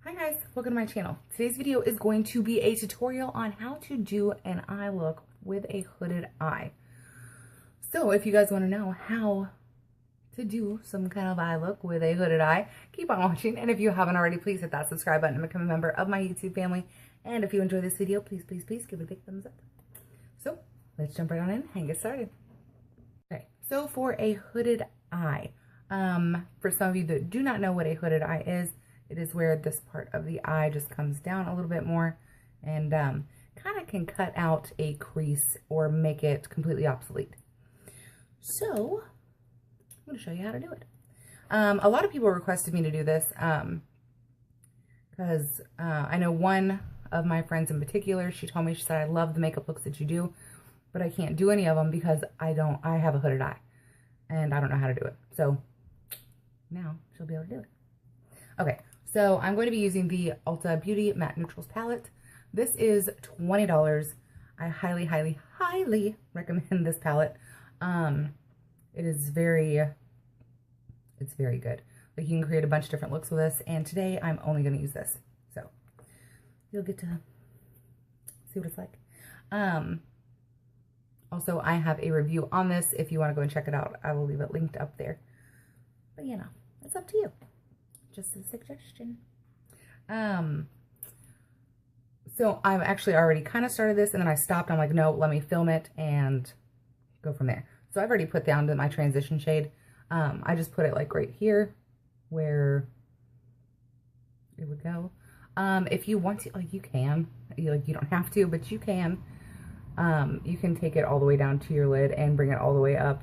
Hi guys, welcome to my channel. Today's video is going to be a tutorial on how to do an eye look with a hooded eye. So if you guys want to know how to do some kind of eye look with a hooded eye, keep on watching. And if you haven't already, please hit that subscribe button and become a member of my YouTube family. And if you enjoy this video, please give it a big thumbs up. So let's jump right on in and get started. Okay, so for a hooded eye, for some of you that do not know what a hooded eye is, it is where this part of the eye just comes down a little bit more and kind of can cut out a crease or make it completely obsolete. So I'm going to show you how to do it. A lot of people requested me to do this because I know one of my friends in particular, she told me, she said, I love the makeup looks that you do, but I can't do any of them because I have a hooded eye and I don't know how to do it. So now she'll be able to do it. Okay, so I'm going to be using the Ulta Beauty Matte Neutrals palette. This is $20. I highly recommend this palette. It's very good. Like, you can create a bunch of different looks with this, and today I'm only going to use this. So you'll get to see what it's like. Also, I have a review on this. If you want to go and check it out, I will leave it linked up there. But you know, it's up to you. Just a suggestion. So I've actually already kind of started this, and then I stopped. I'm like, no, let me film it and go from there. So I've already put down to my transition shade. I just put it like right here where it would go. If you want to, like, you can, you don't have to, but you can. You can take it all the way down to your lid and bring it all the way up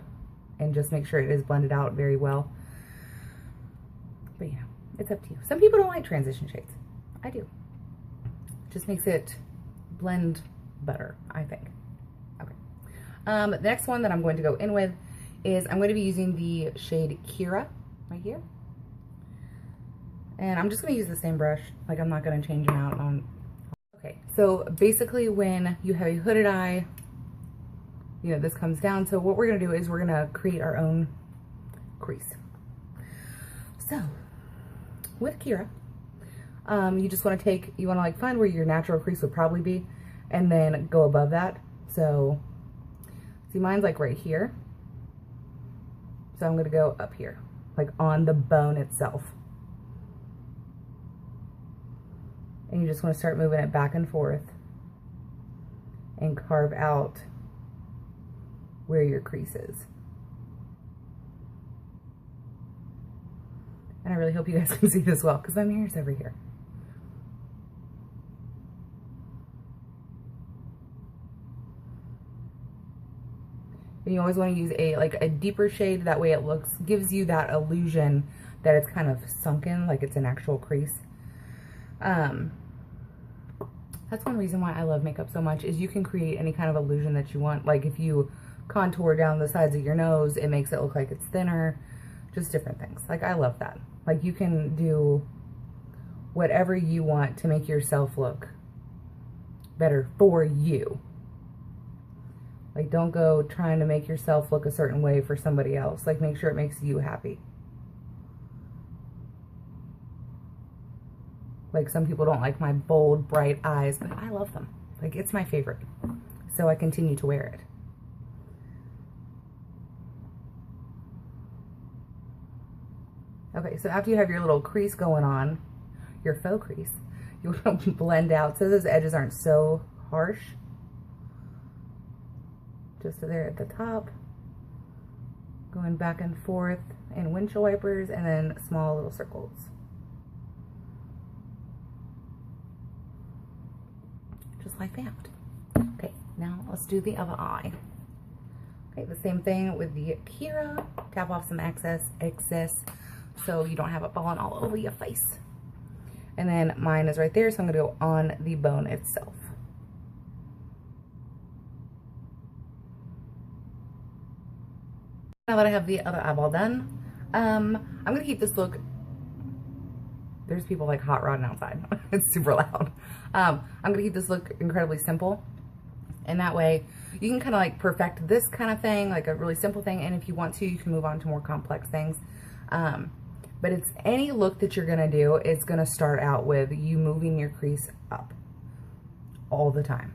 and just make sure it is blended out very well. But yeah, it's up to you. Some people don't like transition shades. I do. Just makes it blend better, I think. Okay. The next one that I'm going to go in with is I'm going to be using the shade Kira right here. And I'm just going to use the same brush. Like, I'm not going to change them out on. Okay, so basically when you have a hooded eye, you know, this comes down. So what we're going to do is we're going to create our own crease. So with Kira, you just want to like find where your natural crease would probably be and then go above that. So see, mine's like right here. So I'm going to go up here, like on the bone itself. And you just want to start moving it back and forth and carve out where your crease is. And I really hope you guys can see this well, because my mirror's over here. And you always want to use a deeper shade. That way it gives you that illusion that it's kind of sunken, like it's an actual crease. That's one reason why I love makeup so much, is you can create any kind of illusion that you want. Like, if you contour down the sides of your nose, it makes it look like it's thinner. Just different things. Like, I love that. Like, you can do whatever you want to make yourself look better for you. Like, don't go trying to make yourself look a certain way for somebody else. Like, make sure it makes you happy. Like, some people don't like my bold, bright eyes, but I love them. Like, it's my favorite. So I continue to wear it. Okay, so after you have your little crease going on, your faux crease, you want to blend out so those edges aren't so harsh. Just there at the top, going back and forth in windshield wipers, and then small little circles. Just like that. Okay, now let's do the other eye. Okay, the same thing with the Kira. Tap off some excess so you don't have it falling all over your face. And then mine is right there, so I'm going to go on the bone itself. Now that I have the other eyeball done, I'm going to keep this look. There's people like hot rodding outside. It's super loud. I'm going to keep this look incredibly simple. And that way you can kind of like perfect this kind of thing, like a really simple thing. And if you want to, you can move on to more complex things. But it's any look that you're gonna do, it's gonna start out with you moving your crease up all the time.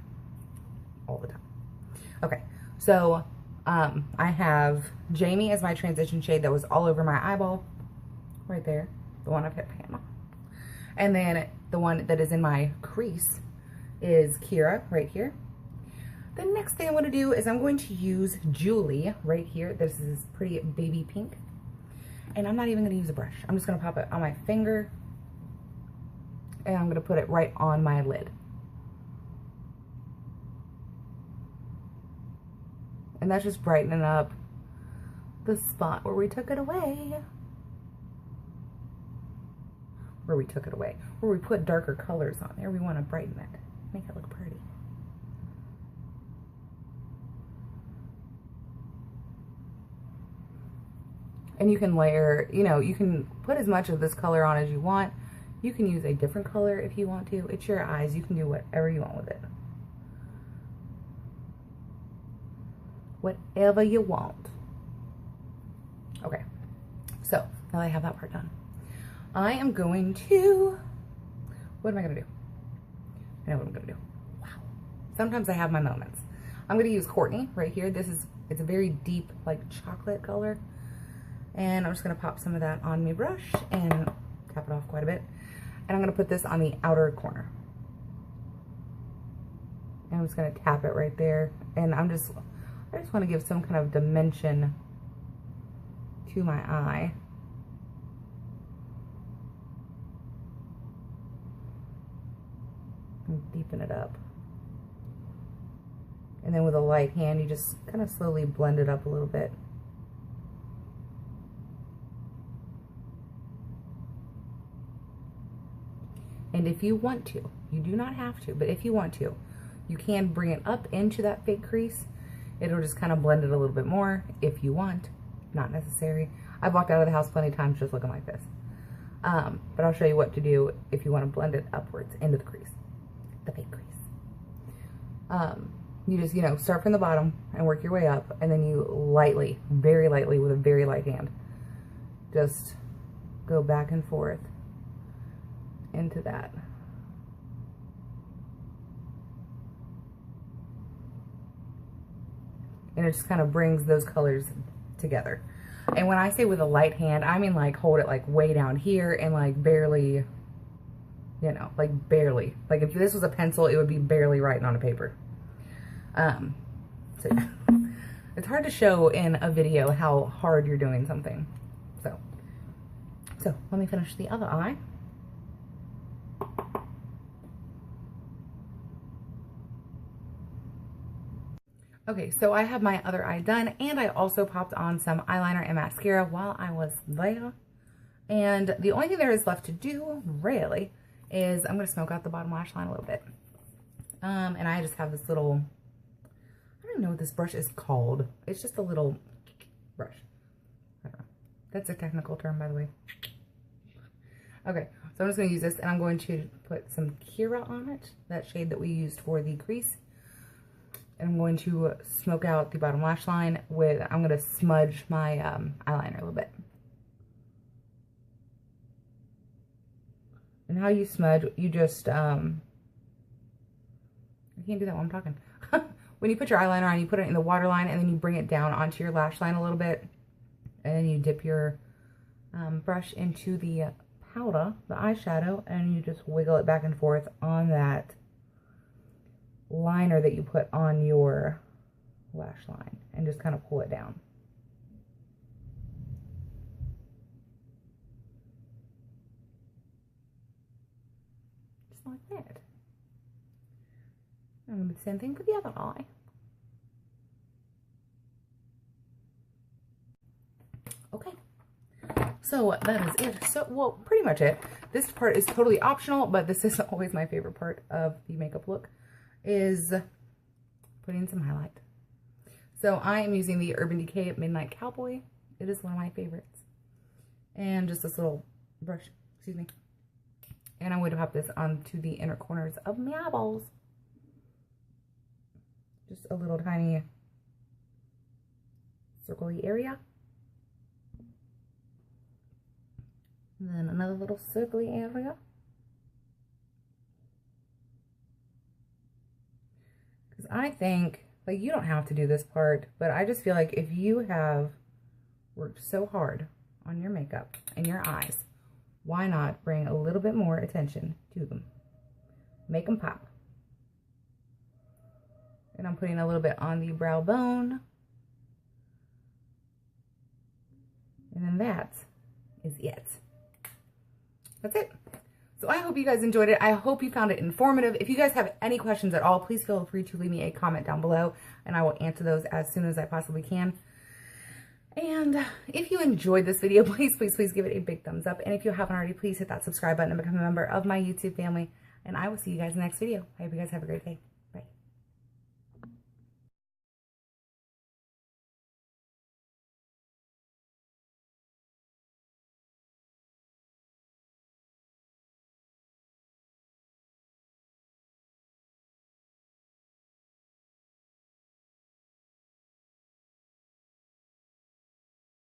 All the time. Okay, so I have Jamie as my transition shade that was all over my eyeball. Right there. The one I've hit pan on. And then the one that is in my crease is Kira right here. The next thing I'm going to do is I'm going to use Julie right here. This is pretty baby pink. And I'm not even going to use a brush. I'm just going to pop it on my finger. And I'm going to put it right on my lid. And that's just brightening up the spot where we took it away. Where we put darker colors on there. We want to brighten it. Make it look pretty. And you can layer, you know, you can put as much of this color on as you want. You can use a different color if you want to. It's your eyes. You can do whatever you want with it. Whatever you want. Okay. So, now that I have that part done, I am going to, what am I going to do? I know what I'm going to do. Wow. Sometimes I have my moments. I'm going to use Courtney right here. It's a very deep, like chocolate color. And I'm just going to pop some of that on my brush and tap it off quite a bit. And I'm going to put this on the outer corner. And I'm just going to tap it right there. And I just want to give some kind of dimension to my eye. And deepen it up. And then with a light hand, you just kind of slowly blend it up a little bit. And if you want to, you do not have to, but if you want to, you can bring it up into that fake crease. It'll just kind of blend it a little bit more if you want. Not necessary. I've walked out of the house plenty of times just looking like this. But I'll show you what to do if you want to blend it upwards into the crease. The fake crease. You just, you know, start from the bottom and work your way up. And then you lightly, very lightly with a very light hand, just go back and forth into that. And it just kind of brings those colors together. And when I say with a light hand, I mean like hold it like way down here and like barely, you know, like barely. Like if this was a pencil, it would be barely writing on a paper. So yeah. It's hard to show in a video how hard you're doing something. So let me finish the other eye. Okay, so I have my other eye done, and I also popped on some eyeliner and mascara while I was there. And the only thing there is left to do, really, is I'm going to smoke out the bottom lash line a little bit. And I just have this little, I don't even know what this brush is called. It's just a little brush. I don't know. That's a technical term, by the way. Okay, so I'm just going to use this, and I'm going to put some Kira on it, that shade that we used for the crease. And I'm going to smoke out the bottom lash line with, I'm going to smudge my eyeliner a little bit. And how you smudge, you just, I can't do that while I'm talking. When you put your eyeliner on, you put it in the waterline and then you bring it down onto your lash line a little bit. And then you dip your brush into the powder, the eyeshadow, and you just wiggle it back and forth on that liner that you put on your lash line and just kind of pull it down. Just like that. I'm going to do the same thing for the other eye. Okay. So that is it. So, well, pretty much it. This part is totally optional, but this is always my favorite part of the makeup look, is putting some highlight. So I am using the Urban Decay Midnight Cowboy. It is one of my favorites. And just this little brush, excuse me. And I'm going to pop this onto the inner corners of my eyeballs. Just a little tiny circle-y area. And then another little circly area. Because I think, like, you don't have to do this part, but I just feel like if you have worked so hard on your makeup and your eyes, why not bring a little bit more attention to them? Make them pop. And I'm putting a little bit on the brow bone. And then that is it. That's it. So I hope you guys enjoyed it. I hope you found it informative. If you guys have any questions at all, please feel free to leave me a comment down below and I will answer those as soon as I possibly can. And if you enjoyed this video, please give it a big thumbs up. And if you haven't already, please hit that subscribe button and become a member of my YouTube family. And I will see you guys in the next video. I hope you guys have a great day.